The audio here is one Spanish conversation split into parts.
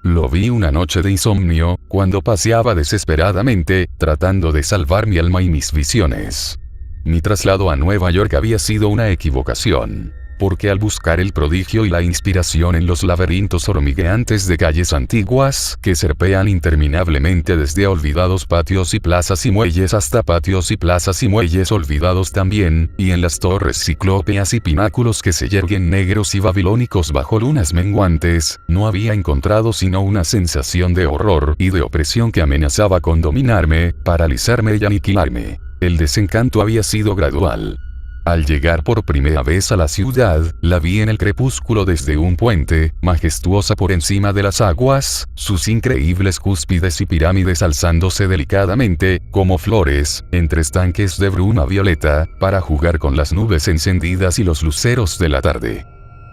Lo vi una noche de insomnio, cuando paseaba desesperadamente, tratando de salvar mi alma y mis visiones. Mi traslado a Nueva York había sido una equivocación. Porque al buscar el prodigio y la inspiración en los laberintos hormigueantes de calles antiguas, que serpean interminablemente desde olvidados patios y plazas y muelles hasta patios y plazas y muelles olvidados también, y en las torres ciclópeas y pináculos que se yerguen negros y babilónicos bajo lunas menguantes, no había encontrado sino una sensación de horror y de opresión que amenazaba con dominarme, paralizarme y aniquilarme. El desencanto había sido gradual. Al llegar por primera vez a la ciudad, la vi en el crepúsculo desde un puente, majestuosa por encima de las aguas, sus increíbles cúspides y pirámides alzándose delicadamente, como flores, entre estanques de bruma violeta, para jugar con las nubes encendidas y los luceros de la tarde.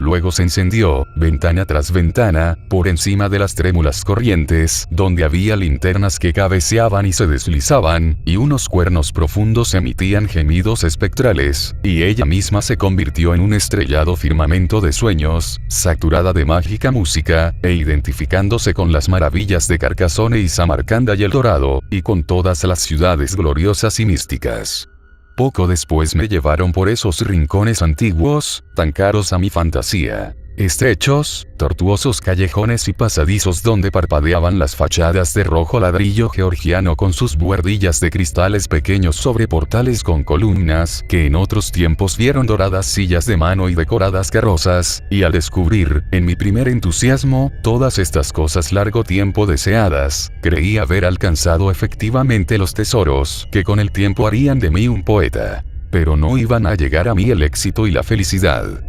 Luego se encendió, ventana tras ventana, por encima de las trémulas corrientes, donde había linternas que cabeceaban y se deslizaban, y unos cuernos profundos emitían gemidos espectrales, y ella misma se convirtió en un estrellado firmamento de sueños, saturada de mágica música, e identificándose con las maravillas de Carcassonne y Samarcanda y El Dorado, y con todas las ciudades gloriosas y místicas. Poco después me llevaron por esos rincones antiguos, tan caros a mi fantasía. Estrechos, tortuosos callejones y pasadizos donde parpadeaban las fachadas de rojo ladrillo georgiano con sus buhardillas de cristales pequeños sobre portales con columnas, que en otros tiempos vieron doradas sillas de mano y decoradas carrozas, y al descubrir, en mi primer entusiasmo, todas estas cosas largo tiempo deseadas, creí haber alcanzado efectivamente los tesoros, que con el tiempo harían de mí un poeta. Pero no iban a llegar a mí el éxito y la felicidad.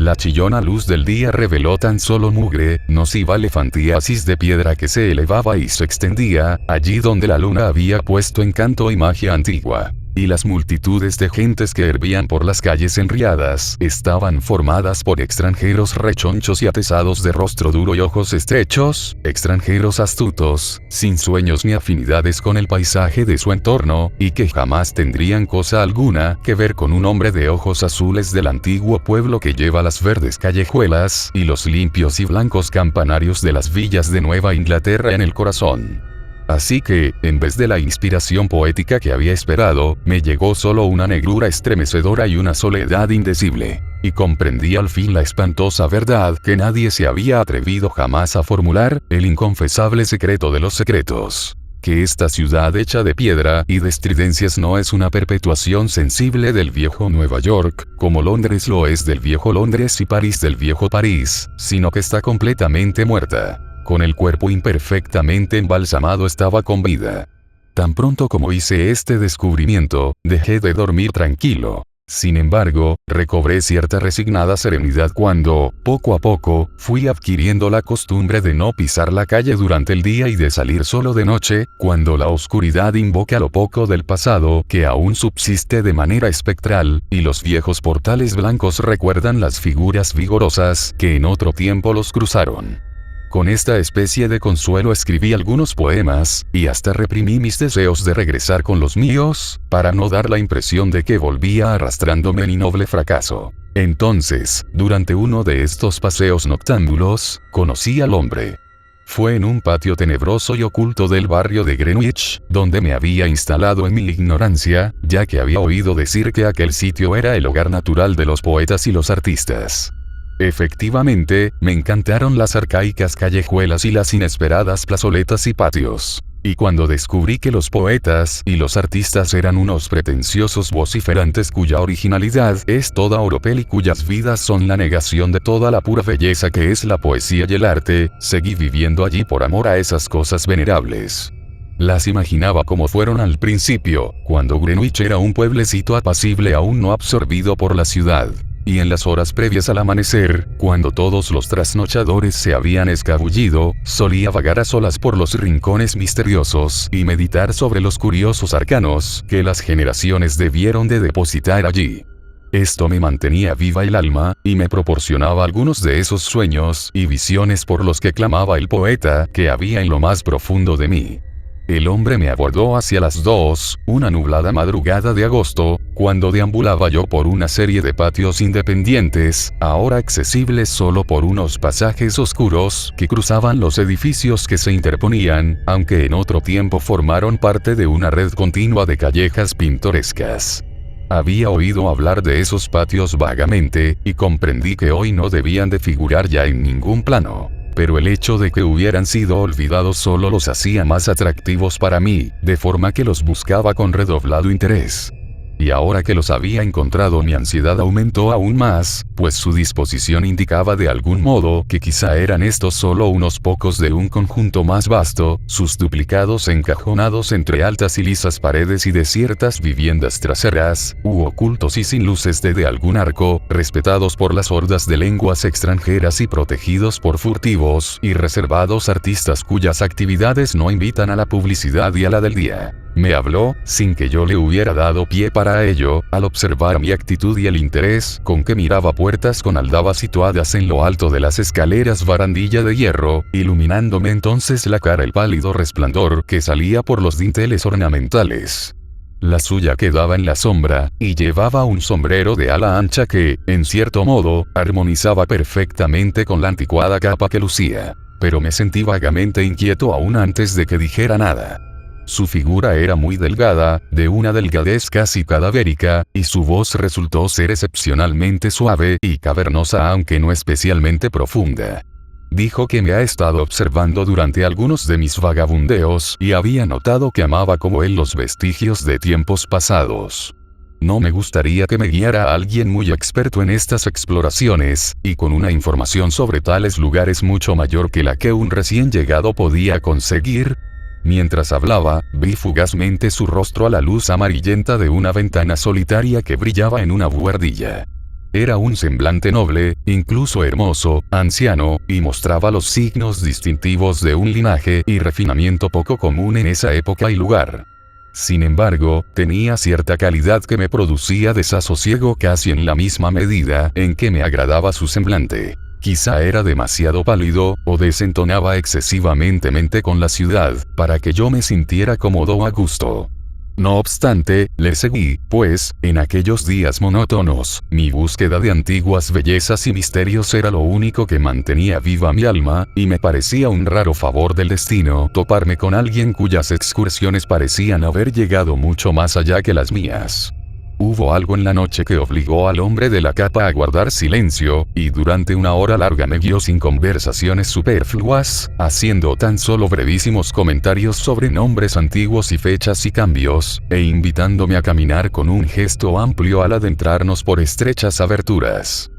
La chillona luz del día reveló tan solo mugre, nociva elefantiasis de piedra que se elevaba y se extendía, allí donde la luna había puesto encanto y magia antigua. Y las multitudes de gentes que hervían por las calles enriadas, estaban formadas por extranjeros rechonchos y atesados de rostro duro y ojos estrechos, extranjeros astutos, sin sueños ni afinidades con el paisaje de su entorno, y que jamás tendrían cosa alguna que ver con un hombre de ojos azules del antiguo pueblo que lleva las verdes callejuelas, y los limpios y blancos campanarios de las villas de Nueva Inglaterra en el corazón. Así que, en vez de la inspiración poética que había esperado, me llegó solo una negrura estremecedora y una soledad indecible. Y comprendí al fin la espantosa verdad que nadie se había atrevido jamás a formular, el inconfesable secreto de los secretos. Que esta ciudad hecha de piedra y de estridencias no es una perpetuación sensible del viejo Nueva York, como Londres lo es del viejo Londres y París del viejo París, sino que está completamente muerta. Con el cuerpo imperfectamente embalsamado estaba con vida. Tan pronto como hice este descubrimiento, dejé de dormir tranquilo. Sin embargo, recobré cierta resignada serenidad cuando, poco a poco, fui adquiriendo la costumbre de no pisar la calle durante el día y de salir solo de noche, cuando la oscuridad invoca lo poco del pasado que aún subsiste de manera espectral, y los viejos portales blancos recuerdan las figuras vigorosas que en otro tiempo los cruzaron. Con esta especie de consuelo escribí algunos poemas, y hasta reprimí mis deseos de regresar con los míos, para no dar la impresión de que volvía arrastrándome en innoble fracaso. Entonces, durante uno de estos paseos noctámbulos, conocí al hombre. Fue en un patio tenebroso y oculto del barrio de Greenwich, donde me había instalado en mi ignorancia, ya que había oído decir que aquel sitio era el hogar natural de los poetas y los artistas. Efectivamente, me encantaron las arcaicas callejuelas y las inesperadas plazoletas y patios. Y cuando descubrí que los poetas y los artistas eran unos pretenciosos vociferantes cuya originalidad es toda oropel y cuyas vidas son la negación de toda la pura belleza que es la poesía y el arte, seguí viviendo allí por amor a esas cosas venerables. Las imaginaba como fueron al principio, cuando Greenwich era un pueblecito apacible aún no absorbido por la ciudad. Y en las horas previas al amanecer, cuando todos los trasnochadores se habían escabullido, solía vagar a solas por los rincones misteriosos y meditar sobre los curiosos arcanos que las generaciones debieron de depositar allí. Esto me mantenía viva el alma, y me proporcionaba algunos de esos sueños y visiones por los que clamaba el poeta que había en lo más profundo de mí. El hombre me abordó hacia las 2, una nublada madrugada de agosto, cuando deambulaba yo por una serie de patios independientes, ahora accesibles solo por unos pasajes oscuros que cruzaban los edificios que se interponían, aunque en otro tiempo formaron parte de una red continua de callejas pintorescas. Había oído hablar de esos patios vagamente, y comprendí que hoy no debían de figurar ya en ningún plano. Pero el hecho de que hubieran sido olvidados solo los hacía más atractivos para mí, de forma que los buscaba con redoblado interés. Y ahora que los había encontrado, mi ansiedad aumentó aún más, pues su disposición indicaba de algún modo que quizá eran estos solo unos pocos de un conjunto más vasto, sus duplicados encajonados entre altas y lisas paredes y desiertas viviendas traseras, u ocultos y sin luces de algún arco, respetados por las hordas de lenguas extranjeras y protegidos por furtivos y reservados artistas cuyas actividades no invitan a la publicidad y a la del día. Me habló, sin que yo le hubiera dado pie para ello, al observar mi actitud y el interés con que miraba puertas con aldabas situadas en lo alto de las escaleras, barandilla de hierro, iluminándome entonces la cara el pálido resplandor que salía por los dinteles ornamentales. La suya quedaba en la sombra, y llevaba un sombrero de ala ancha que, en cierto modo, armonizaba perfectamente con la anticuada capa que lucía. Pero me sentí vagamente inquieto aún antes de que dijera nada. Su figura era muy delgada, de una delgadez casi cadavérica, y su voz resultó ser excepcionalmente suave y cavernosa, aunque no especialmente profunda. Dijo que me ha estado observando durante algunos de mis vagabundeos y había notado que amaba como él los vestigios de tiempos pasados. No me gustaría que me guiara alguien muy experto en estas exploraciones, y con una información sobre tales lugares mucho mayor que la que un recién llegado podía conseguir. Mientras hablaba, vi fugazmente su rostro a la luz amarillenta de una ventana solitaria que brillaba en una buhardilla. Era un semblante noble, incluso hermoso, anciano, y mostraba los signos distintivos de un linaje y refinamiento poco común en esa época y lugar. Sin embargo, tenía cierta calidad que me producía desasosiego casi en la misma medida en que me agradaba su semblante. Quizá era demasiado pálido, o desentonaba excesivamente con la ciudad, para que yo me sintiera cómodo o a gusto. No obstante, le seguí, pues, en aquellos días monótonos, mi búsqueda de antiguas bellezas y misterios era lo único que mantenía viva mi alma, y me parecía un raro favor del destino toparme con alguien cuyas excursiones parecían haber llegado mucho más allá que las mías. Hubo algo en la noche que obligó al hombre de la capa a guardar silencio, y durante una hora larga me guió sin conversaciones superfluas, haciendo tan solo brevísimos comentarios sobre nombres antiguos y fechas y cambios, e invitándome a caminar con un gesto amplio al adentrarnos por estrechas aberturas.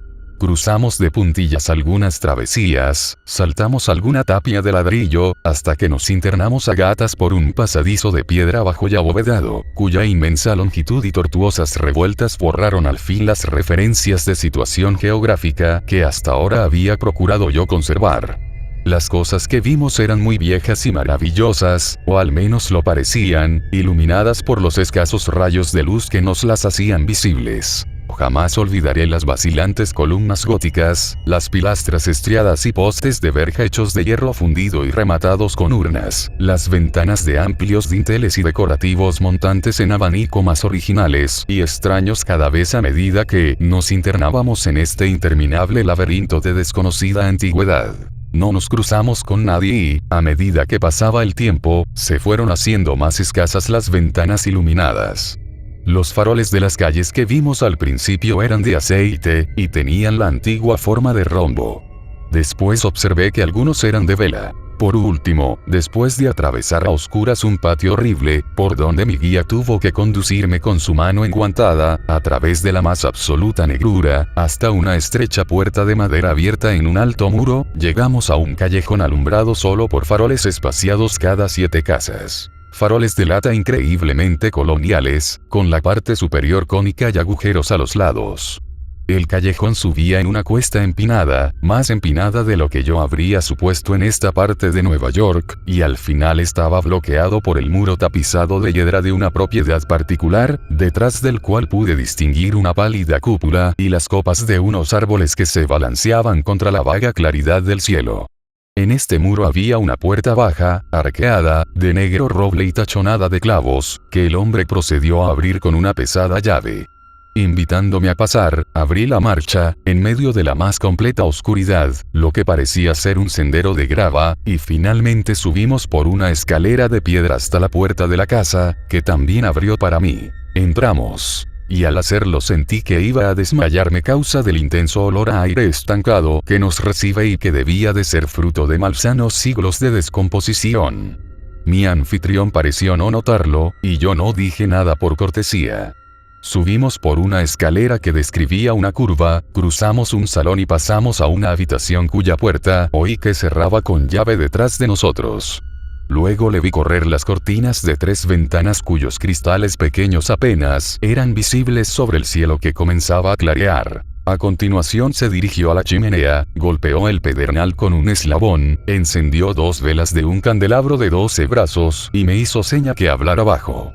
Cruzamos de puntillas algunas travesías, saltamos alguna tapia de ladrillo, hasta que nos internamos a gatas por un pasadizo de piedra bajo y abovedado, cuya inmensa longitud y tortuosas revueltas borraron al fin las referencias de situación geográfica que hasta ahora había procurado yo conservar. Las cosas que vimos eran muy viejas y maravillosas, o al menos lo parecían, iluminadas por los escasos rayos de luz que nos las hacían visibles. Jamás olvidaré las vacilantes columnas góticas, las pilastras estriadas y postes de verja hechos de hierro fundido y rematados con urnas, las ventanas de amplios dinteles y decorativos montantes en abanico más originales y extraños cada vez a medida que nos internábamos en este interminable laberinto de desconocida antigüedad. No nos cruzamos con nadie y, a medida que pasaba el tiempo, se fueron haciendo más escasas las ventanas iluminadas. Los faroles de las calles que vimos al principio eran de aceite, y tenían la antigua forma de rombo. Después observé que algunos eran de vela. Por último, después de atravesar a oscuras un patio horrible, por donde mi guía tuvo que conducirme con su mano enguantada, a través de la más absoluta negrura, hasta una estrecha puerta de madera abierta en un alto muro, llegamos a un callejón alumbrado solo por faroles espaciados cada 7 casas. Faroles de lata increíblemente coloniales, con la parte superior cónica y agujeros a los lados. El callejón subía en una cuesta empinada, más empinada de lo que yo habría supuesto en esta parte de Nueva York, y al final estaba bloqueado por el muro tapizado de hiedra de una propiedad particular, detrás del cual pude distinguir una pálida cúpula y las copas de unos árboles que se balanceaban contra la vaga claridad del cielo. En este muro había una puerta baja, arqueada, de negro roble y tachonada de clavos, que el hombre procedió a abrir con una pesada llave. Invitándome a pasar, abrí la marcha, en medio de la más completa oscuridad, lo que parecía ser un sendero de grava, y finalmente subimos por una escalera de piedra hasta la puerta de la casa, que también abrió para mí. Entramos. Y al hacerlo sentí que iba a desmayarme causa del intenso olor a aire estancado que nos recibe y que debía de ser fruto de malsanos siglos de descomposición. Mi anfitrión pareció no notarlo, y yo no dije nada por cortesía. Subimos por una escalera que describía una curva, cruzamos un salón y pasamos a una habitación cuya puerta oí que cerraba con llave detrás de nosotros. Luego le vi correr las cortinas de 3 ventanas cuyos cristales pequeños apenas eran visibles sobre el cielo que comenzaba a clarear. A continuación se dirigió a la chimenea, golpeó el pedernal con un eslabón, encendió 2 velas de un candelabro de 12 brazos y me hizo seña que hablara bajo.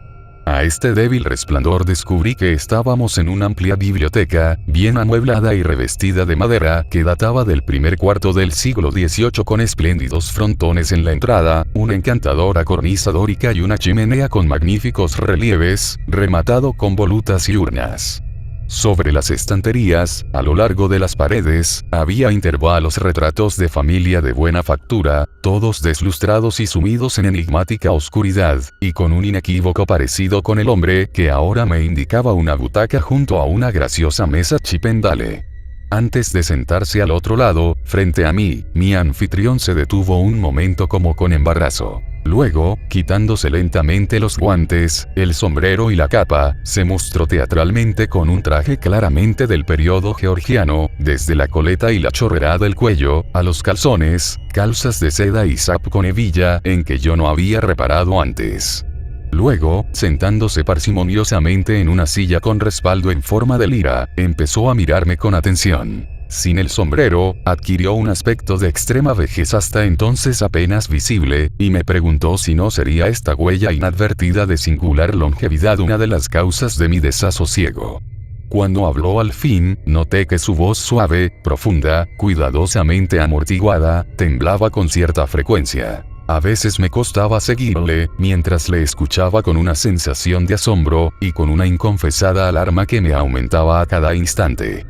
A este débil resplandor descubrí que estábamos en una amplia biblioteca, bien amueblada y revestida de madera, que databa del primer cuarto del siglo XVIII con espléndidos frontones en la entrada, una encantadora cornisa dórica y una chimenea con magníficos relieves, rematado con volutas y urnas. Sobre las estanterías, a lo largo de las paredes, había intervalos retratos de familia de buena factura, todos deslustrados y sumidos en enigmática oscuridad, y con un inequívoco parecido con el hombre que ahora me indicaba una butaca junto a una graciosa mesa chipendale. Antes de sentarse al otro lado, frente a mí, mi anfitrión se detuvo un momento como con embarazo. Luego, quitándose lentamente los guantes, el sombrero y la capa, se mostró teatralmente con un traje claramente del periodo georgiano, desde la coleta y la chorrera del cuello, a los calzones, calzas de seda y sap con hebilla, en que yo no había reparado antes. Luego, sentándose parsimoniosamente en una silla con respaldo en forma de lira, empezó a mirarme con atención. Sin el sombrero, adquirió un aspecto de extrema vejez hasta entonces apenas visible, y me preguntó si no sería esta huella inadvertida de singular longevidad una de las causas de mi desasosiego. Cuando habló al fin, noté que su voz suave, profunda, cuidadosamente amortiguada, temblaba con cierta frecuencia. A veces me costaba seguirle, mientras le escuchaba con una sensación de asombro, y con una inconfesada alarma que me aumentaba a cada instante.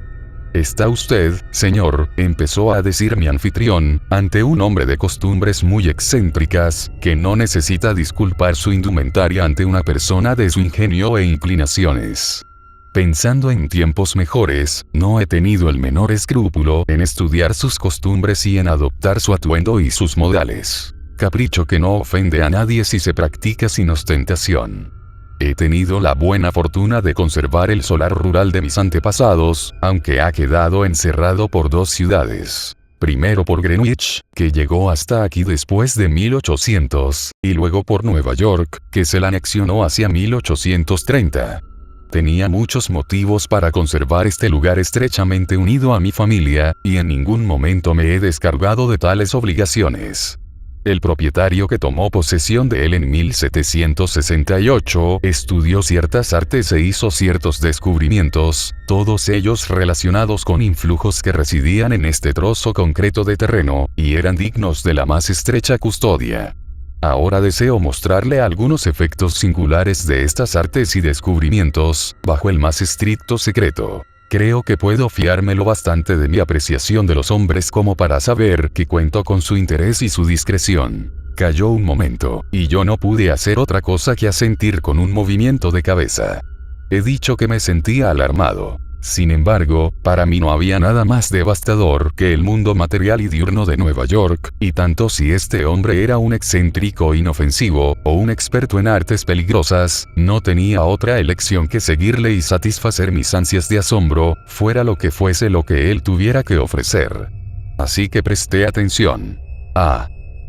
«Está usted, señor», empezó a decir mi anfitrión, «ante un hombre de costumbres muy excéntricas, que no necesita disculpar su indumentaria ante una persona de su ingenio e inclinaciones. Pensando en tiempos mejores, no he tenido el menor escrúpulo en estudiar sus costumbres y en adoptar su atuendo y sus modales. Capricho que no ofende a nadie si se practica sin ostentación. He tenido la buena fortuna de conservar el solar rural de mis antepasados, aunque ha quedado encerrado por 2 ciudades. Primero por Greenwich, que llegó hasta aquí después de 1800, y luego por Nueva York, que se la anexionó hacia 1830. Tenía muchos motivos para conservar este lugar estrechamente unido a mi familia, y en ningún momento me he descargado de tales obligaciones. El propietario que tomó posesión de él en 1768 estudió ciertas artes e hizo ciertos descubrimientos, todos ellos relacionados con influjos que residían en este trozo concreto de terreno, y eran dignos de la más estrecha custodia. Ahora deseo mostrarle algunos efectos singulares de estas artes y descubrimientos, bajo el más estricto secreto. Creo que puedo fiarme lo bastante de mi apreciación de los hombres como para saber que cuento con su interés y su discreción. Calló un momento, y yo no pude hacer otra cosa que asentir con un movimiento de cabeza. He dicho que me sentía alarmado. Sin embargo, para mí no había nada más devastador que el mundo material y diurno de Nueva York, y tanto si este hombre era un excéntrico inofensivo, o un experto en artes peligrosas, no tenía otra elección que seguirle y satisfacer mis ansias de asombro, fuera lo que fuese lo que él tuviera que ofrecer. Así que presté atención.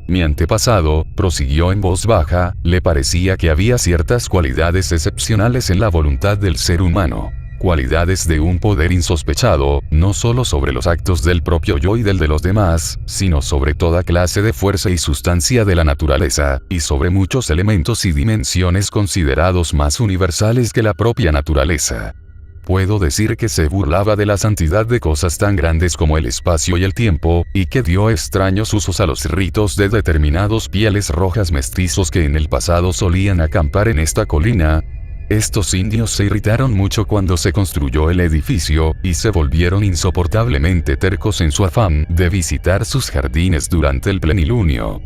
Mi antepasado, prosiguió en voz baja, le parecía que había ciertas cualidades excepcionales en la voluntad del ser humano. Cualidades de un poder insospechado, no solo sobre los actos del propio yo y del de los demás, sino sobre toda clase de fuerza y sustancia de la naturaleza, y sobre muchos elementos y dimensiones considerados más universales que la propia naturaleza. puedo decir que se burlaba de la santidad de cosas tan grandes como el espacio y el tiempo, y que dio extraños usos a los ritos de determinados pieles rojas mestizos que en el pasado solían acampar en esta colina. Estos indios se irritaron mucho cuando se construyó el edificio, y se volvieron insoportablemente tercos en su afán de visitar sus jardines durante el plenilunio.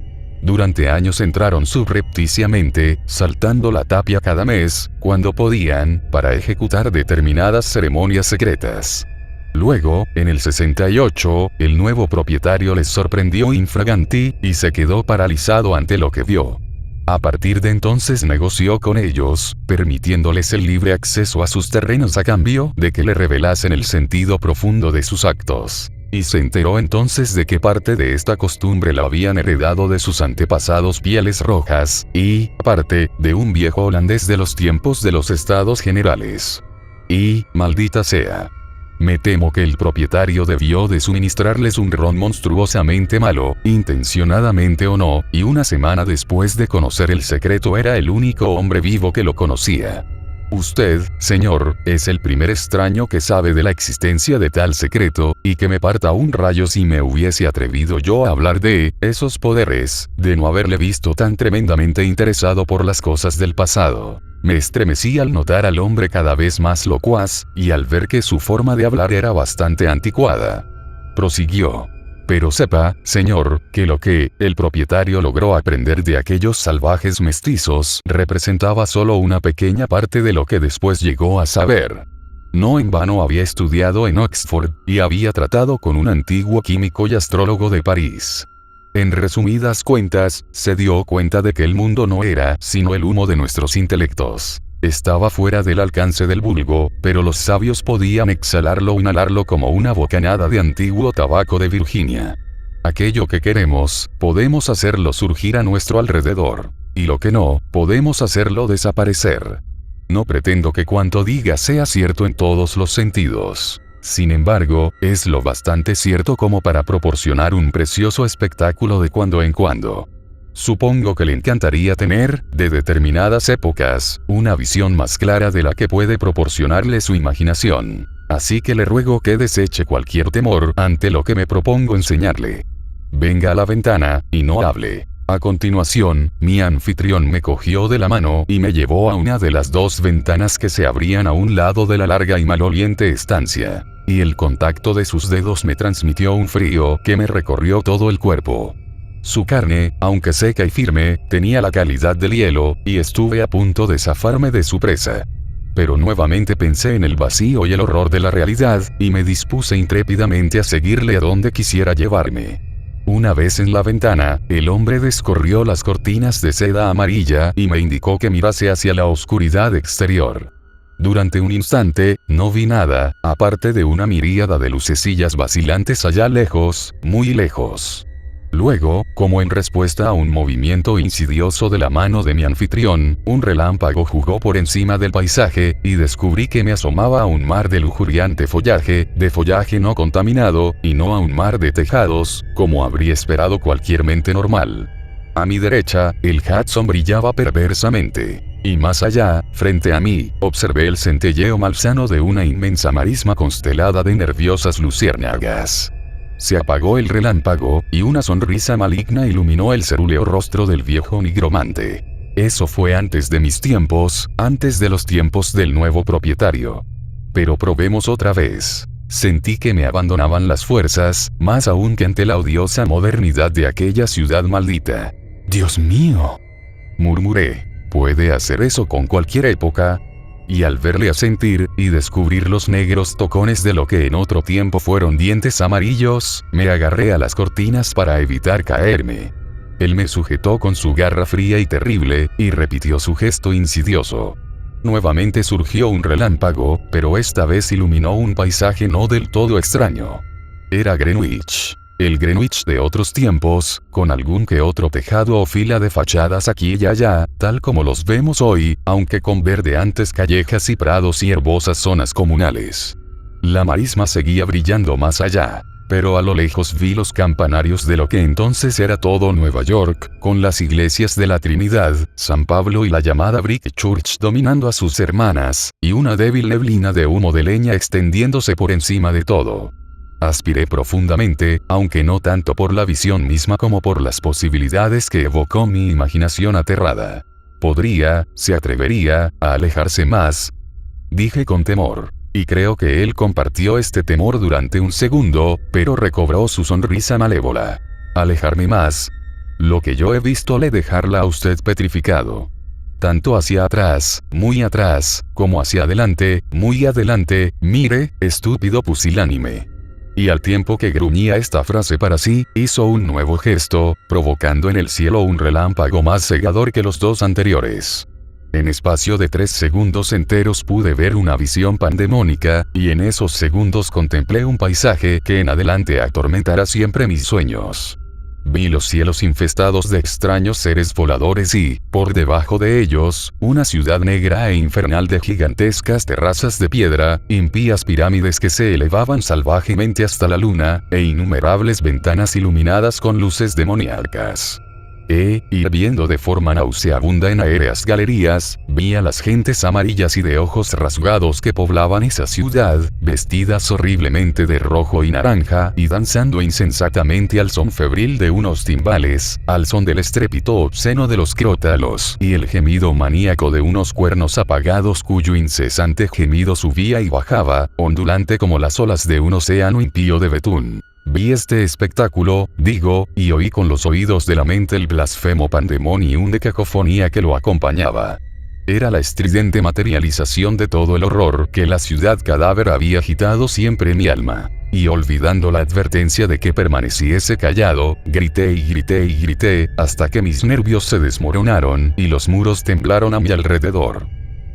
Durante años entraron subrepticiamente, saltando la tapia cada mes, cuando podían, para ejecutar determinadas ceremonias secretas. Luego, en el 68, el nuevo propietario les sorprendió infraganti, y se quedó paralizado ante lo que vio. A partir de entonces negoció con ellos, permitiéndoles el libre acceso a sus terrenos a cambio de que le revelasen el sentido profundo de sus actos. Y se enteró entonces de que parte de esta costumbre la habían heredado de sus antepasados pieles rojas, y, parte, de un viejo holandés de los tiempos de los Estados Generales. Y, maldita sea. Me temo que el propietario debió de suministrarles un ron monstruosamente malo, intencionadamente o no, y una semana después de conocer el secreto era el único hombre vivo que lo conocía. Usted, señor, es el primer extraño que sabe de la existencia de tal secreto, y que me parta un rayo si me hubiese atrevido yo a hablar de esos poderes, de no haberle visto tan tremendamente interesado por las cosas del pasado. Me estremecí al notar al hombre cada vez más locuaz, y al ver que su forma de hablar era bastante anticuada. Prosiguió. Pero sepa, señor, que lo que el propietario logró aprender de aquellos salvajes mestizos representaba solo una pequeña parte de lo que después llegó a saber. No en vano había estudiado en Oxford, y había tratado con un antiguo químico y astrólogo de París. En resumidas cuentas, se dio cuenta de que el mundo no era sino el humo de nuestros intelectos. Estaba fuera del alcance del vulgo, pero los sabios podían exhalarlo o inhalarlo como una bocanada de antiguo tabaco de Virginia. Aquello que queremos, podemos hacerlo surgir a nuestro alrededor. Y lo que no, podemos hacerlo desaparecer. No pretendo que cuanto diga sea cierto en todos los sentidos. Sin embargo, es lo bastante cierto como para proporcionar un precioso espectáculo de cuando en cuando. Supongo que le encantaría tener, de determinadas épocas, una visión más clara de la que puede proporcionarle su imaginación. Así que le ruego que deseche cualquier temor ante lo que me propongo enseñarle. Venga a la ventana, y no hable. A continuación, mi anfitrión me cogió de la mano y me llevó a una de las dos ventanas que se abrían a un lado de la larga y maloliente estancia. Y el contacto de sus dedos me transmitió un frío que me recorrió todo el cuerpo. Su carne, aunque seca y firme, tenía la calidad del hielo, y estuve a punto de zafarme de su presa. Pero nuevamente pensé en el vacío y el horror de la realidad, y me dispuse intrépidamente a seguirle a donde quisiera llevarme. Una vez en la ventana, el hombre descorrió las cortinas de seda amarilla y me indicó que mirase hacia la oscuridad exterior. Durante un instante, no vi nada, aparte de una miríada de lucecillas vacilantes allá lejos, muy lejos. Luego, como en respuesta a un movimiento insidioso de la mano de mi anfitrión, un relámpago jugó por encima del paisaje, y descubrí que me asomaba a un mar de lujuriante follaje, de follaje no contaminado, y no a un mar de tejados, como habría esperado cualquier mente normal. A mi derecha, el Hudson brillaba perversamente. Y más allá, frente a mí, observé el centelleo malsano de una inmensa marisma constelada de nerviosas luciérnagas. Se apagó el relámpago, y una sonrisa maligna iluminó el cerúleo rostro del viejo nigromante. Eso fue antes de mis tiempos, antes de los tiempos del nuevo propietario. Pero probemos otra vez. Sentí que me abandonaban las fuerzas, más aún que ante la odiosa modernidad de aquella ciudad maldita. «Dios mío», murmuré, «¿puede hacer eso con cualquier época?» Y al verle asentir, y descubrir los negros tocones de lo que en otro tiempo fueron dientes amarillos, me agarré a las cortinas para evitar caerme. Él me sujetó con su garra fría y terrible, y repitió su gesto insidioso. Nuevamente surgió un relámpago, pero esta vez iluminó un paisaje no del todo extraño. Era Greenwich. El Greenwich de otros tiempos, con algún que otro tejado o fila de fachadas aquí y allá, tal como los vemos hoy, aunque con verdeantes callejas y prados y herbosas zonas comunales. La marisma seguía brillando más allá. pero a lo lejos vi los campanarios de lo que entonces era todo Nueva York, con las iglesias de la Trinidad, San Pablo y la llamada Brick Church dominando a sus hermanas, y una débil neblina de humo de leña extendiéndose por encima de todo. Aspiré profundamente, aunque no tanto por la visión misma como por las posibilidades que evocó mi imaginación aterrada. ¿Se atrevería, a alejarse más? Dije con temor. Y creo que él compartió este temor durante un segundo, pero recobró su sonrisa malévola. ¿Alejarme más? Lo que yo he visto le dejarla a usted petrificado. Tanto hacia atrás, muy atrás, como hacia adelante, muy adelante, mire, estúpido pusilánime. Y al tiempo que gruñía esta frase para sí, hizo un nuevo gesto, provocando en el cielo un relámpago más cegador que los dos anteriores. En espacio de 3 segundos enteros pude ver una visión pandemónica, y en esos segundos contemplé un paisaje que en adelante atormentará siempre mis sueños. Vi los cielos infestados de extraños seres voladores y, por debajo de ellos, una ciudad negra e infernal de gigantescas terrazas de piedra, impías pirámides que se elevaban salvajemente hasta la luna, e innumerables ventanas iluminadas con luces demoníacas. Ir viendo de forma nauseabunda en aéreas galerías, vi a las gentes amarillas y de ojos rasgados que poblaban esa ciudad, vestidas horriblemente de rojo y naranja, y danzando insensatamente al son febril de unos timbales, al son del estrépito obsceno de los crótalos, y el gemido maníaco de unos cuernos apagados cuyo incesante gemido subía y bajaba, ondulante como las olas de un océano impío de betún. Vi este espectáculo, digo, y oí con los oídos de la mente el blasfemo pandemonium de cacofonía que lo acompañaba. Era la estridente materialización de todo el horror que la ciudad cadáver había agitado siempre en mi alma. Y olvidando la advertencia de que permaneciese callado, grité y grité y grité, hasta que mis nervios se desmoronaron y los muros temblaron a mi alrededor.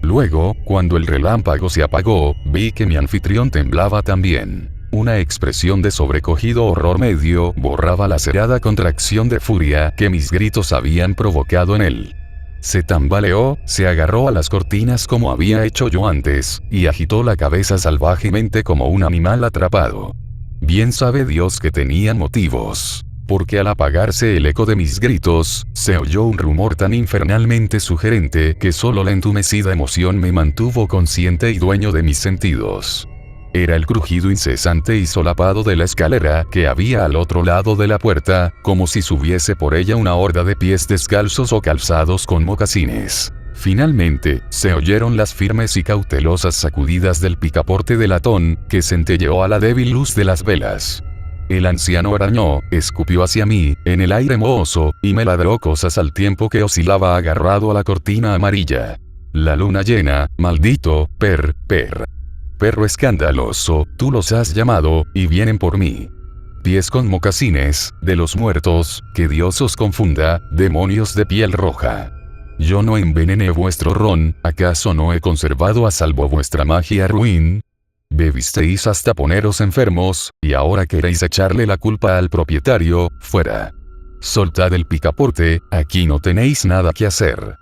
Luego, cuando el relámpago se apagó, vi que mi anfitrión temblaba también. Una expresión de sobrecogido horror medio borraba la cerrada contracción de furia que mis gritos habían provocado en él. Se tambaleó, se agarró a las cortinas como había hecho yo antes, y agitó la cabeza salvajemente como un animal atrapado. Bien sabe Dios que tenían motivos, porque al apagarse el eco de mis gritos, se oyó un rumor tan infernalmente sugerente que solo la entumecida emoción me mantuvo consciente y dueño de mis sentidos. Era el crujido incesante y solapado de la escalera que había al otro lado de la puerta, como si subiese por ella una horda de pies descalzos o calzados con mocasines. Finalmente, se oyeron las firmes y cautelosas sacudidas del picaporte de latón, que centelleó a la débil luz de las velas. El anciano arañó, escupió hacia mí, en el aire mohoso, y me ladró cosas al tiempo que oscilaba agarrado a la cortina amarilla. La luna llena, maldito, perro escandaloso, tú los has llamado, y vienen por mí. Pies con mocasines, de los muertos, que Dios os confunda, demonios de piel roja. Yo no envenené vuestro ron, ¿acaso no he conservado a salvo vuestra magia ruin? Bebisteis hasta poneros enfermos, y ahora queréis echarle la culpa al propietario, fuera. Soltad el picaporte, aquí no tenéis nada que hacer.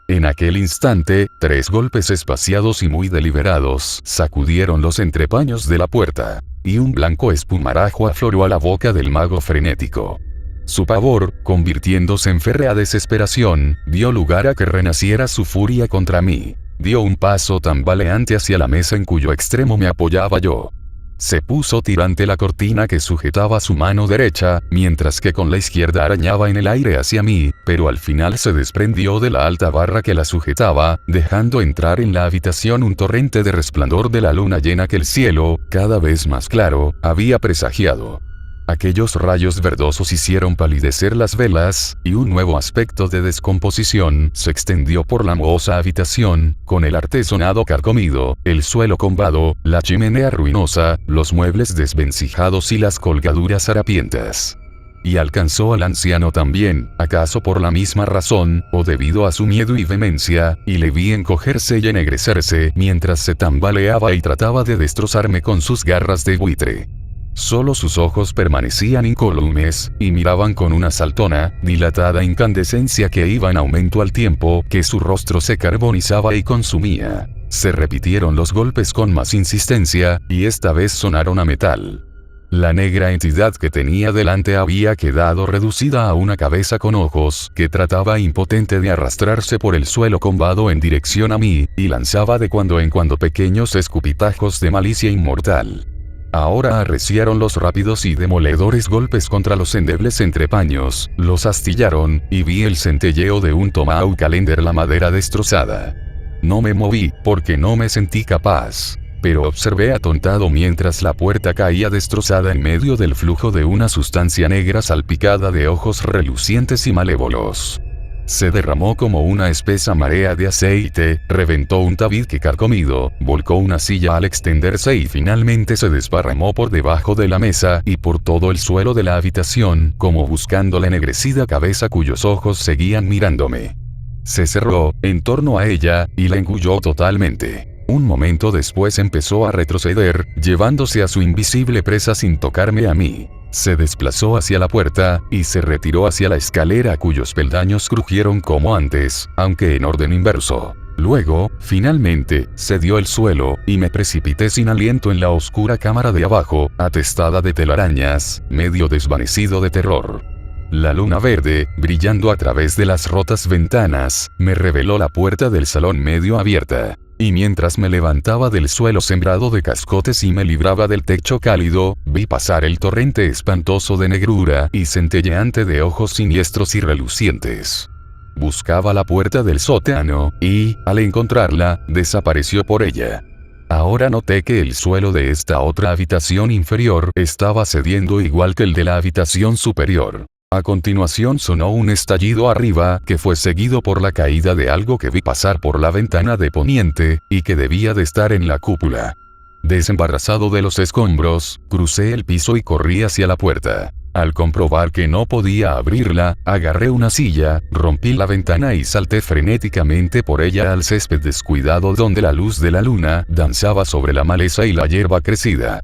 En aquel instante, 3 golpes espaciados y muy deliberados sacudieron los entrepaños de la puerta, y un blanco espumarajo afloró a la boca del mago frenético. Su pavor, convirtiéndose en férrea desesperación, dio lugar a que renaciera su furia contra mí. Dio un paso tambaleante hacia la mesa en cuyo extremo me apoyaba yo. Se puso tirante la cortina que sujetaba su mano derecha, mientras que con la izquierda arañaba en el aire hacia mí, pero al final se desprendió de la alta barra que la sujetaba, dejando entrar en la habitación un torrente de resplandor de la luna llena que el cielo, cada vez más claro, había presagiado. Aquellos rayos verdosos hicieron palidecer las velas, y un nuevo aspecto de descomposición se extendió por la mohosa habitación, con el artesonado carcomido, el suelo combado, la chimenea ruinosa, los muebles desvencijados y las colgaduras harapientas. Y alcanzó al anciano también, acaso por la misma razón, o debido a su miedo y vehemencia, y le vi encogerse y ennegrecerse mientras se tambaleaba y trataba de destrozarme con sus garras de buitre. Solo sus ojos permanecían incólumes, y miraban con una saltona, dilatada incandescencia que iba en aumento al tiempo que su rostro se carbonizaba y consumía. Se repitieron los golpes con más insistencia, y esta vez sonaron a metal. La negra entidad que tenía delante había quedado reducida a una cabeza con ojos que trataba impotente de arrastrarse por el suelo combado en dirección a mí, y lanzaba de cuando en cuando pequeños escupitajos de malicia inmortal. Ahora arreciaron los rápidos y demoledores golpes contra los endebles entrepaños, los astillaron, y vi el centelleo de un tomahawk al hender la madera destrozada. No me moví, porque no me sentí capaz. Pero observé atontado mientras la puerta caía destrozada en medio del flujo de una sustancia negra salpicada de ojos relucientes y malévolos. Se derramó como una espesa marea de aceite, reventó un tabique carcomido, volcó una silla al extenderse y finalmente se desparramó por debajo de la mesa y por todo el suelo de la habitación, como buscando la ennegrecida cabeza cuyos ojos seguían mirándome. Se cerró, en torno a ella, y la engulló totalmente. Un momento después empezó a retroceder, llevándose a su invisible presa sin tocarme a mí. Se desplazó hacia la puerta, y se retiró hacia la escalera cuyos peldaños crujieron como antes, aunque en orden inverso. Luego, finalmente, cedió el suelo, y me precipité sin aliento en la oscura cámara de abajo, atestada de telarañas, medio desvanecido de terror. La luna verde, brillando a través de las rotas ventanas, me reveló la puerta del salón medio abierta. Y mientras me levantaba del suelo sembrado de cascotes y me libraba del techo cálido, vi pasar el torrente espantoso de negrura y centelleante de ojos siniestros y relucientes. Buscaba la puerta del sótano, y, al encontrarla, desapareció por ella. Ahora noté que el suelo de esta otra habitación inferior estaba cediendo igual que el de la habitación superior. A continuación sonó un estallido arriba que fue seguido por la caída de algo que vi pasar por la ventana de poniente, y que debía de estar en la cúpula. Desembarazado de los escombros, crucé el piso y corrí hacia la puerta. Al comprobar que no podía abrirla, agarré una silla, rompí la ventana y salté frenéticamente por ella al césped descuidado donde la luz de la luna danzaba sobre la maleza y la hierba crecida.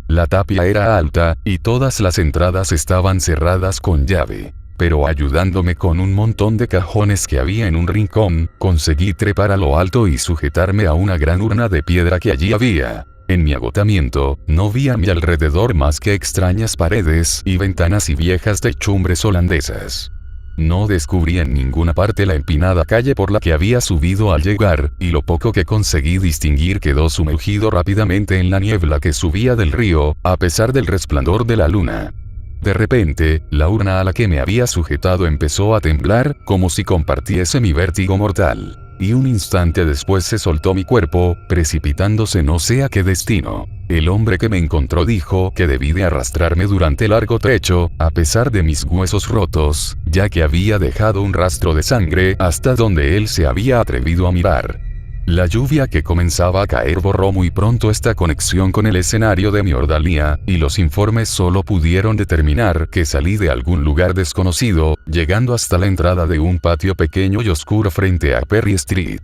La tapia era alta, y todas las entradas estaban cerradas con llave. Pero ayudándome con un montón de cajones que había en un rincón, conseguí trepar a lo alto y sujetarme a una gran urna de piedra que allí había. En mi agotamiento, no vi a mi alrededor más que extrañas paredes y ventanas y viejas techumbres holandesas. No descubrí en ninguna parte la empinada calle por la que había subido al llegar, y lo poco que conseguí distinguir quedó sumergido rápidamente en la niebla que subía del río, a pesar del resplandor de la luna. De repente, la urna a la que me había sujetado empezó a temblar, como si compartiese mi vértigo mortal. Y un instante después se soltó mi cuerpo, precipitándose no sé a qué destino. El hombre que me encontró dijo que debí de arrastrarme durante largo trecho, a pesar de mis huesos rotos, ya que había dejado un rastro de sangre hasta donde él se había atrevido a mirar. La lluvia que comenzaba a caer borró muy pronto esta conexión con el escenario de mi ordalía, y los informes solo pudieron determinar que salí de algún lugar desconocido, llegando hasta la entrada de un patio pequeño y oscuro frente a Perry Street.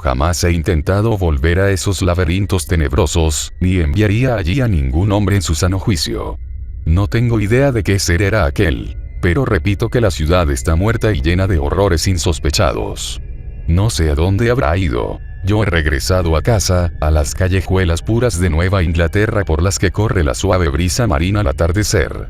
Jamás he intentado volver a esos laberintos tenebrosos, ni enviaría allí a ningún hombre en su sano juicio. No tengo idea de qué ser era aquel, pero repito que la ciudad está muerta y llena de horrores insospechados. No sé a dónde habrá ido. Yo he regresado a casa, a las callejuelas puras de Nueva Inglaterra por las que corre la suave brisa marina al atardecer.